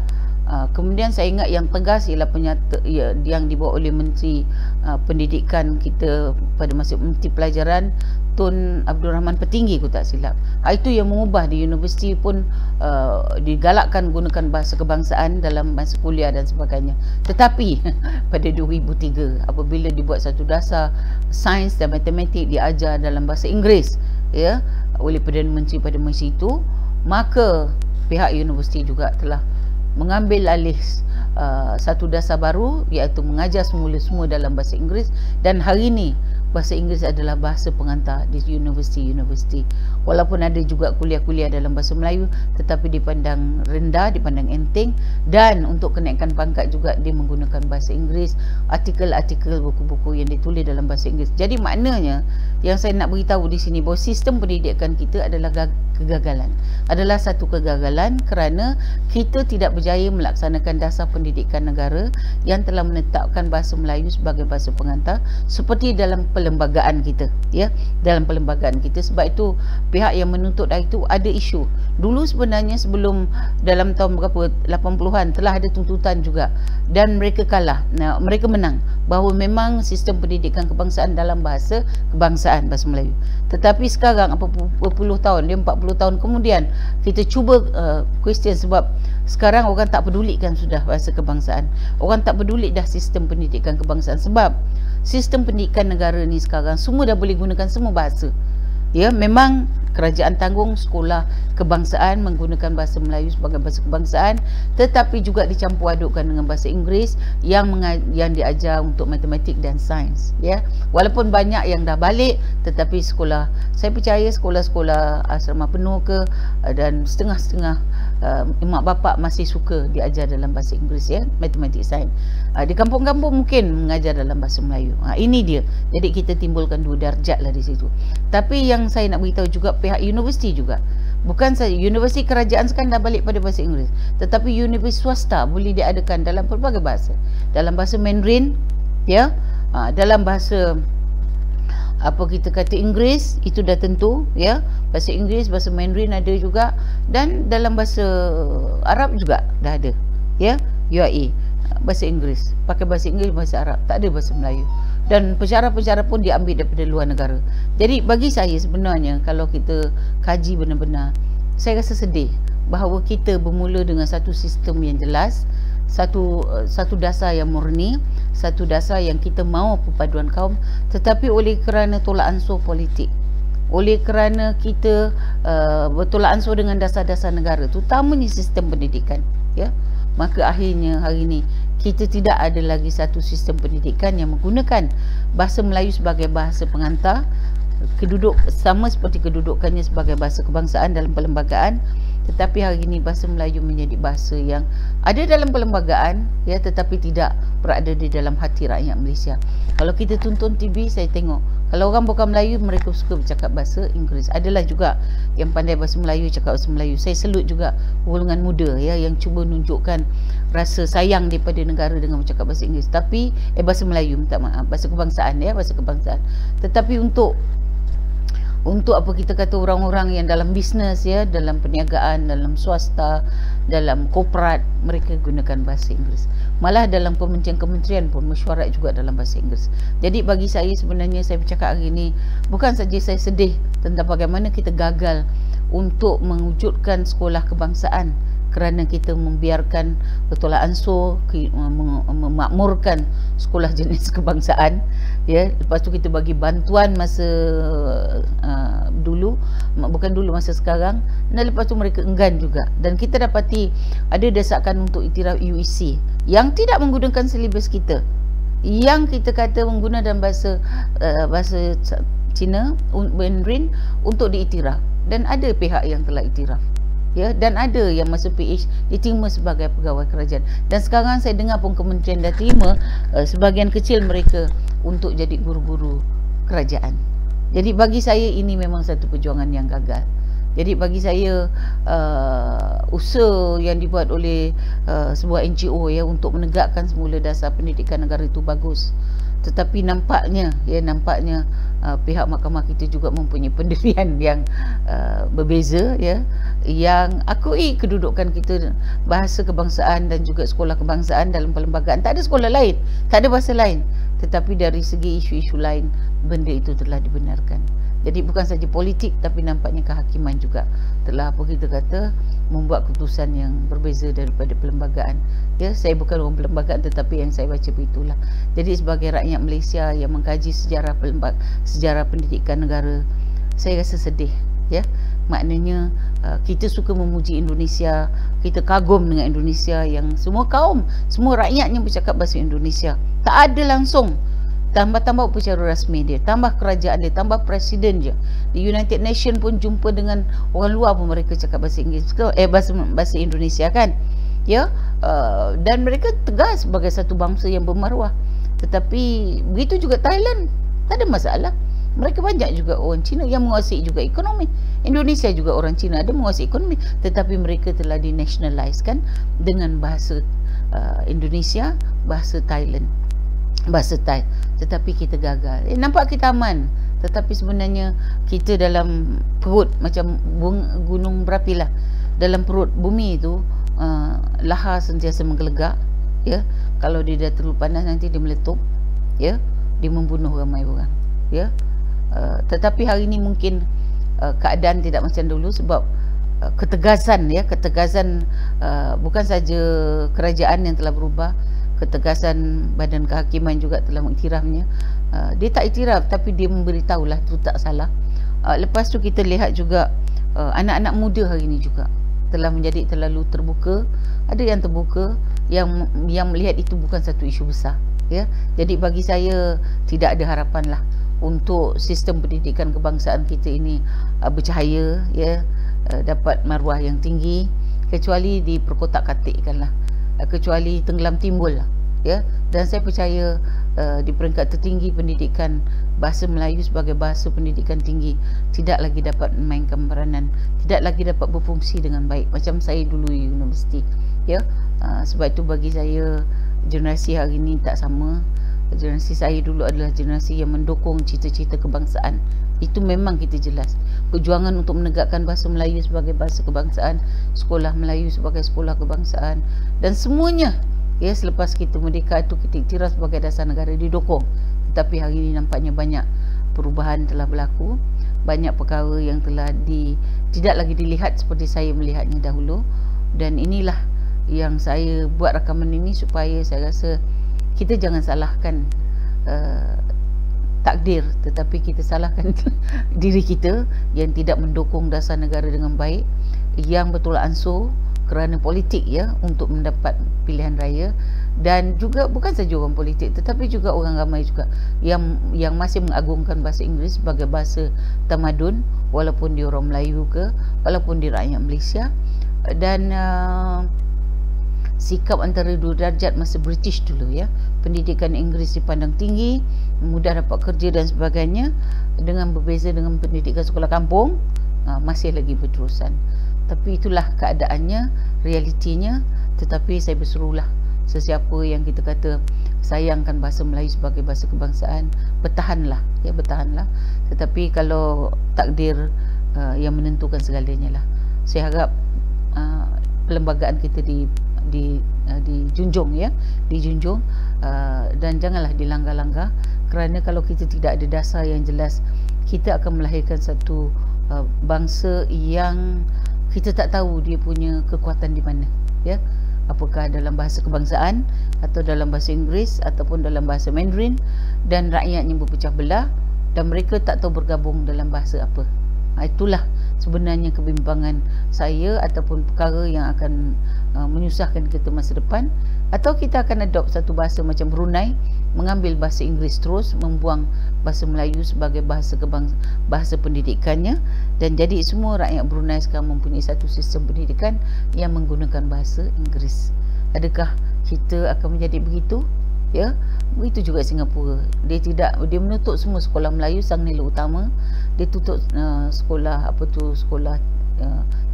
Kemudian saya ingat yang tegas ialah yang dibawa oleh Menteri Pendidikan kita pada masa Menteri Pelajaran, Tun Abdul Rahman Petinggi, aku tak silap. Itu yang mengubah di universiti pun digalakkan gunakan bahasa kebangsaan dalam masa kuliah dan sebagainya. Tetapi pada 2003 apabila dibuat satu dasar sains dan matematik diajar dalam bahasa Inggeris, ya, oleh Perdana Menteri pada masa itu, maka pihak universiti juga telah mengambil alih satu dasar baru, iaitu mengajar semula dalam bahasa Inggeris. Dan hari ini bahasa Inggeris adalah bahasa pengantar di universiti-universiti. Walaupun ada juga kuliah-kuliah dalam bahasa Melayu, tetapi dipandang rendah, dipandang enteng. Dan untuk kenaikan pangkat juga dia menggunakan bahasa Inggeris, artikel-artikel, buku-buku yang ditulis dalam bahasa Inggeris. Jadi maknanya yang saya nak beritahu di sini bahawa sistem pendidikan kita adalah kegagalan. Adalah satu kegagalan kerana kita tidak berjaya melaksanakan dasar pendidikan negara yang telah menetapkan bahasa Melayu sebagai bahasa pengantar seperti dalam perlembagaan kita, ya, dalam perlembagaan kita. Sebab itu pihak yang menuntut itu ada isu. Dulu sebenarnya sebelum dalam tahun berapa 80-an telah ada tuntutan juga dan mereka kalah. Mereka menang bahawa memang sistem pendidikan kebangsaan dalam bahasa kebangsaan, bahasa Melayu. Tetapi sekarang apa puluh tahun, dia 40 tahun kemudian kita cuba question, sebab sekarang orang tak pedulikan sudah bahasa kebangsaan. Orang tak peduli dah sistem pendidikan kebangsaan, sebab sistem pendidikan negara ni sekarang semua dah boleh gunakan semua bahasa. Ya, memang kerajaan tanggung sekolah kebangsaan menggunakan bahasa Melayu sebagai bahasa kebangsaan, tetapi juga dicampur adukkan dengan bahasa Inggeris yang diajar untuk matematik dan sains, ya. Walaupun banyak yang dah balik, tetapi sekolah, saya percaya sekolah-sekolah asrama penuh ke dan setengah-setengah mak bapak masih suka diajar dalam bahasa Inggeris, ya, matematik, sains. Di kampung-kampung mungkin mengajar dalam bahasa Melayu. Ini dia. Jadi kita timbulkan dua darjat lah di situ. Tapi yang saya nak beritahu juga pihak universiti juga. Bukan saja universiti kerajaan sekarang dah balik pada bahasa Inggeris, tetapi universiti swasta boleh diadakan dalam pelbagai bahasa. Dalam bahasa Mandarin, ya, dalam bahasa apa kita kata Inggeris, itu dah tentu, ya. Bahasa Inggeris, bahasa Mandarin ada juga, dan dalam bahasa Arab juga dah ada, ya. UAE bahasa Inggeris, pakai bahasa Inggeris, bahasa Arab, tak ada bahasa Melayu. Dan pensyarah-pensyarah pun diambil daripada luar negara. Jadi bagi saya sebenarnya, kalau kita kaji benar-benar, saya rasa sedih bahawa kita bermula dengan satu sistem yang jelas, satu dasar yang murni, satu dasar yang kita mahu perpaduan kaum, tetapi oleh kerana tolak ansur politik, oleh kerana kita bertolak ansur dengan dasar-dasar negara, terutamanya sistem pendidikan, ya, maka akhirnya hari ini kita tidak ada lagi satu sistem pendidikan yang menggunakan bahasa Melayu sebagai bahasa pengantar, sama seperti kedudukannya sebagai bahasa kebangsaan dalam perlembagaan. Tetapi hari ini bahasa Melayu menjadi bahasa yang ada dalam perlembagaan, ya, tetapi tidak berada di dalam hati rakyat Malaysia. Kalau kita tonton TV, saya tengok kalau orang bukan Melayu, mereka suka bercakap bahasa Inggeris. Adalah juga yang pandai bahasa Melayu, cakap bahasa Melayu. Saya selut juga golongan muda, ya, yang cuba menunjukkan rasa sayang daripada negara dengan bercakap bahasa Inggeris. Tapi bahasa Melayu, minta maaf, bahasa kebangsaan, ya, bahasa kebangsaan. Tetapi untuk apa kita kata orang-orang yang dalam bisnes, ya, dalam perniagaan, dalam swasta, dalam korporat, mereka gunakan bahasa Inggeris. Malah dalam kementerian pun mesyuarat juga dalam bahasa Inggeris. Jadi bagi saya sebenarnya, saya bercakap hari ini bukan saja saya sedih tentang bagaimana kita gagal untuk mewujudkan sekolah kebangsaan kerana kita membiarkan bertolak ansur, memakmurkan sekolah jenis kebangsaan, ya. Lepas tu kita bagi bantuan masa dulu, bukan dulu, masa sekarang, dan lepas tu mereka enggan juga. Dan kita dapati ada desakan untuk iktiraf UEC yang tidak menggunakan silibus kita, yang kita kata menggunakan bahasa Cina, Mandarin, untuk diiktiraf. Dan ada pihak yang telah iktiraf, ya, dan ada yang masa PH diterima sebagai pegawai kerajaan. Dan sekarang saya dengar pun kementerian dah terima sebahagian kecil mereka untuk jadi guru-guru kerajaan. Jadi bagi saya ini memang satu perjuangan yang gagal. Jadi bagi saya usaha yang dibuat oleh sebuah NGO, ya, untuk menegakkan semula dasar pendidikan negara itu bagus. Tetapi nampaknya pihak mahkamah kita juga mempunyai pendirian yang berbeza, ya, yang akui kedudukan kita bahasa kebangsaan dan juga sekolah kebangsaan dalam perlembagaan. Tak ada sekolah lain, tak ada bahasa lain, tetapi dari segi isu-isu lain benda itu telah dibenarkan. Jadi bukan saja politik, tapi nampaknya kehakiman juga telah, apa kita kata, membuat keputusan yang berbeza daripada perlembagaan. Ya, saya bukan orang perlembagaan, tetapi yang saya baca begitulah. Jadi sebagai rakyat Malaysia yang mengkaji sejarah pendidikan negara, saya rasa sedih, ya. Maknanya kita suka memuji Indonesia, kita kagum dengan Indonesia yang semua kaum, semua rakyatnya bercakap bahasa Indonesia. Tak ada langsung tambah upacara rasmi dia, tambah kerajaan dia, tambah presiden je. Di United Nations pun jumpa dengan orang luar pun mereka cakap bahasa Inggeris, bahasa Indonesia, kan, ya. Dan mereka tegas sebagai satu bangsa yang bermaruah. Tetapi begitu juga Thailand, tak ada masalah. Mereka banyak juga orang Cina yang menguasai juga ekonomi. Indonesia juga orang Cina ada menguasai ekonomi, tetapi mereka telah dinationalize, kan, dengan bahasa Indonesia, bahasa Thailand, bahasa Thai. Tetapi kita gagal. Nampak kita aman, tetapi sebenarnya kita dalam perut macam gunung berapi lah. Dalam perut bumi itu lahar sentiasa menggelegak, ya. Kalau dia dah terlalu panas, nanti dia meletup, ya. Dia membunuh ramai orang, ya. Tetapi hari ini mungkin keadaan tidak macam dulu sebab ketegasan, ya, ketegasan bukan saja kerajaan yang telah berubah, ketegasan badan kehakiman juga telah mengiktirafnya. Dia tak iktiraf, tapi dia memberitahulah itu tak salah. Lepas tu kita lihat juga anak-anak muda hari ini juga telah menjadi terlalu terbuka. Ada yang terbuka, yang melihat itu bukan satu isu besar, ya. Jadi bagi saya tidak ada harapan lah untuk sistem pendidikan kebangsaan kita ini bercahaya, ya, dapat maruah yang tinggi, kecuali diperkotak-katikkan lah, kecuali tenggelam timbul lah, ya. Dan saya percaya di peringkat tertinggi pendidikan, bahasa Melayu sebagai bahasa pendidikan tinggi tidak lagi dapat memainkan peranan, tidak lagi dapat berfungsi dengan baik macam saya dulu di universiti, ya. Sebab itu bagi saya generasi hari ini tak sama. Generasi saya dulu adalah generasi yang mendukung cita-cita kebangsaan. Itu memang kita jelas. Perjuangan untuk menegakkan bahasa Melayu sebagai bahasa kebangsaan, sekolah Melayu sebagai sekolah kebangsaan, dan semuanya, ya, selepas kita merdeka itu kita iktiraf sebagai dasar negara didukung. Tetapi hari ini nampaknya banyak perubahan telah berlaku, banyak perkara yang telah tidak lagi dilihat seperti saya melihatnya dahulu. Dan inilah yang saya buat rakaman ini, supaya saya rasa kita jangan salahkan takdir, tetapi kita salahkan diri kita yang tidak mendukung dasar negara dengan baik, yang betul ansur kerana politik, ya, untuk mendapat pilihan raya. Dan juga bukan saja orang politik, tetapi juga orang ramai juga yang masih mengagungkan bahasa Inggeris sebagai bahasa tamadun, walaupun dia orang Melayu ke, walaupun dia rakyat Malaysia. Dan sikap antara dua darjat masa British dulu, ya, pendidikan Inggeris dipandang tinggi, mudah dapat kerja dan sebagainya, dengan berbeza dengan pendidikan sekolah kampung masih lagi berterusan. Tapi itulah keadaannya, realitinya. Tetapi saya berserulah, sesiapa yang kita kata sayangkan bahasa Melayu sebagai bahasa kebangsaan, bertahanlah, ya, bertahanlah. Tetapi kalau takdir yang menentukan segalanya lah, saya harap perlembagaan kita dijunjung, ya, dijunjung, dan janganlah dilanggar-langgar. Kerana kalau kita tidak ada dasar yang jelas, kita akan melahirkan satu bangsa yang kita tak tahu dia punya kekuatan di mana, ya. Apakah dalam bahasa kebangsaan, atau dalam bahasa Inggeris, ataupun dalam bahasa Mandarin, dan rakyatnya berpecah belah dan mereka tak tahu bergabung dalam bahasa apa. Itulah sebenarnya kebimbangan saya, ataupun perkara yang akan menyusahkan kita masa depan. Atau kita akan adopt satu bahasa macam Brunei, mengambil bahasa Inggeris terus, membuang bahasa Melayu sebagai bahasa pendidikannya, dan jadi semua rakyat Brunei sekarang mempunyai satu sistem pendidikan yang menggunakan bahasa Inggeris. Adakah kita akan menjadi begitu? Ya, begitu juga Singapura. Dia menutup semua sekolah Melayu, sang nilai utama. Dia tutup sekolah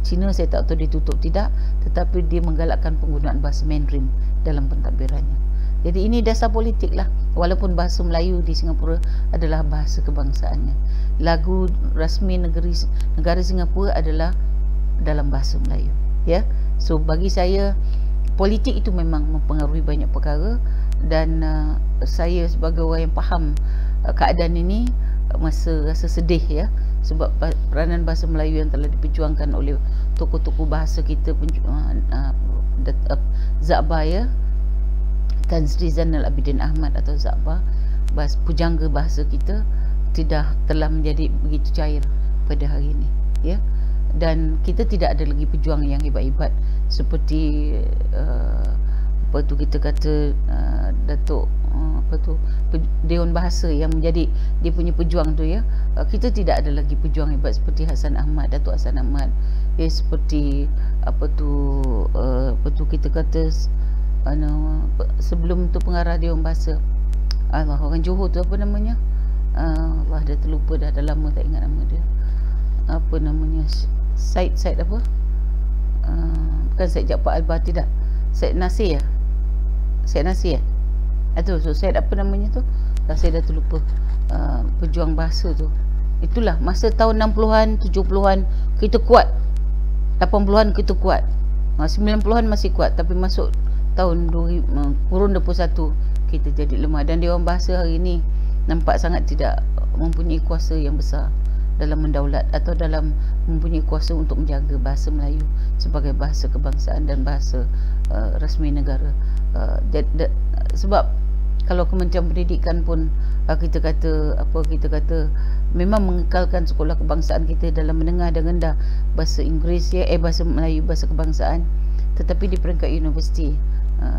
Cina, saya tak tahu dia tutup tidak, tetapi dia menggalakkan penggunaan bahasa Mandarin dalam pentadbirannya. Jadi ini dasar politik lah. Walaupun bahasa Melayu di Singapura adalah bahasa kebangsaannya, lagu rasmi negara Singapura adalah dalam bahasa Melayu, ya. So bagi saya, politik itu memang mempengaruhi banyak perkara. Dan saya sebagai orang yang faham keadaan ini, rasa sedih, ya, sebab peranan bahasa Melayu yang telah diperjuangkan oleh tokoh-tokoh bahasa kita, Zakbar, ya, Tan Sri Zainal Abidin Ahmad atau Zakbar, pujangga bahasa kita, telah menjadi begitu cair pada hari ini, ya. Dan kita tidak ada lagi pejuang yang hebat-hebat seperti kita kata Datuk Dewan Bahasa yang menjadi dia punya pejuang tu, ya. Kita tidak ada lagi pejuang hebat seperti Hasan Ahmad, Datuk Hasan Ahmad, ya, seperti kita kata sebelum tu pengarah Dewan Bahasa, orang Johor tu apa namanya, Allah dah terlupa dah lama tak ingat nama dia, apa namanya, Said apa, bukan Said Jaafar Albar, tidak, Said Nasir, Itu so Said apa namanya tu, saya dah terlupa, pejuang bahasa tu. Itulah masa tahun 60-an, 70-an kita kuat, 80-an kita kuat, 90-an masih kuat, tapi masuk tahun kurun 21 kita jadi lemah. Dan Dewan Bahasa hari ini nampak sangat tidak mempunyai kuasa yang besar dalam mendaulat atau dalam mempunyai kuasa untuk menjaga bahasa Melayu sebagai bahasa kebangsaan dan bahasa rasmi negara. Sebab Kalau Kementerian Pendidikan pun kita kata memang mengekalkan sekolah kebangsaan kita dalam menengah dan rendah bahasa Inggeris bahasa Melayu, bahasa kebangsaan, tetapi di peringkat universiti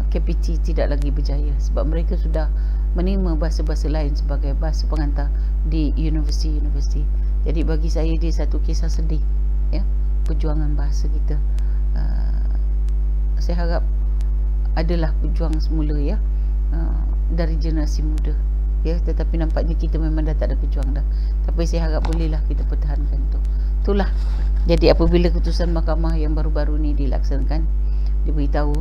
KPT tidak lagi berjaya sebab mereka sudah menerima bahasa-bahasa lain sebagai bahasa pengantar di universiti-universiti. Jadi bagi saya dia satu kisah sedih, ya, perjuangan bahasa kita. Saya harap adalah pejuang semula, ya, dari generasi muda, ya, tetapi nampaknya kita memang dah tak ada pejuang dah. Tapi saya harap bolehlah kita pertahankan tu. Itulah. Jadi apabila keputusan mahkamah yang baru-baru ni dilaksanakan, diberitahu,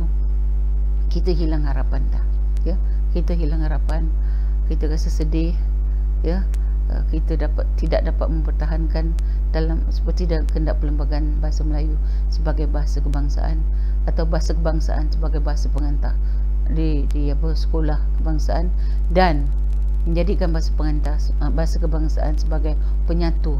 kita hilang harapan dah, ya. Kita hilang harapan, kita rasa sedih, ya. Kita tidak dapat mempertahankan dalam seperti dalam kehendak Perlembagaan Bahasa Melayu sebagai bahasa kebangsaan atau bahasa kebangsaan sebagai bahasa pengantar di sekolah kebangsaan, dan menjadikan bahasa pengantar bahasa kebangsaan sebagai penyatu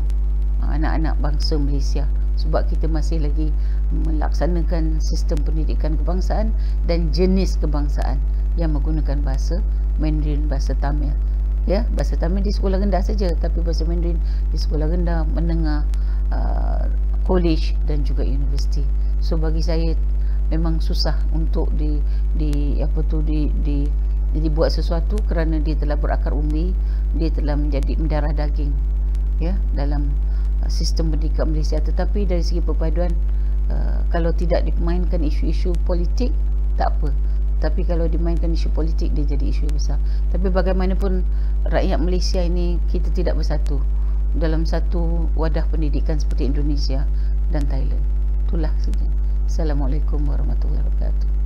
anak-anak bangsa Malaysia, sebab kita masih lagi melaksanakan sistem pendidikan kebangsaan dan jenis kebangsaan yang menggunakan bahasa Mandarin, bahasa Tamil, ya, bahasa Tamil di sekolah rendah saja, tapi bahasa Mandarin di sekolah rendah, menengah, college dan juga universiti. So bagi saya memang susah untuk dibuat sesuatu kerana dia telah berakar umbi, dia telah menjadi mendarah daging, ya, dalam sistem pendidikan Malaysia. Tetapi dari segi perpaduan, kalau tidak dimainkan isu-isu politik tak apa, tapi kalau dimainkan isu politik dia jadi isu besar. Tapi bagaimanapun rakyat Malaysia ini kita tidak bersatu dalam satu wadah pendidikan seperti Indonesia dan Thailand. Itulah saja. Assalamualaikum warahmatullahi wabarakatuh.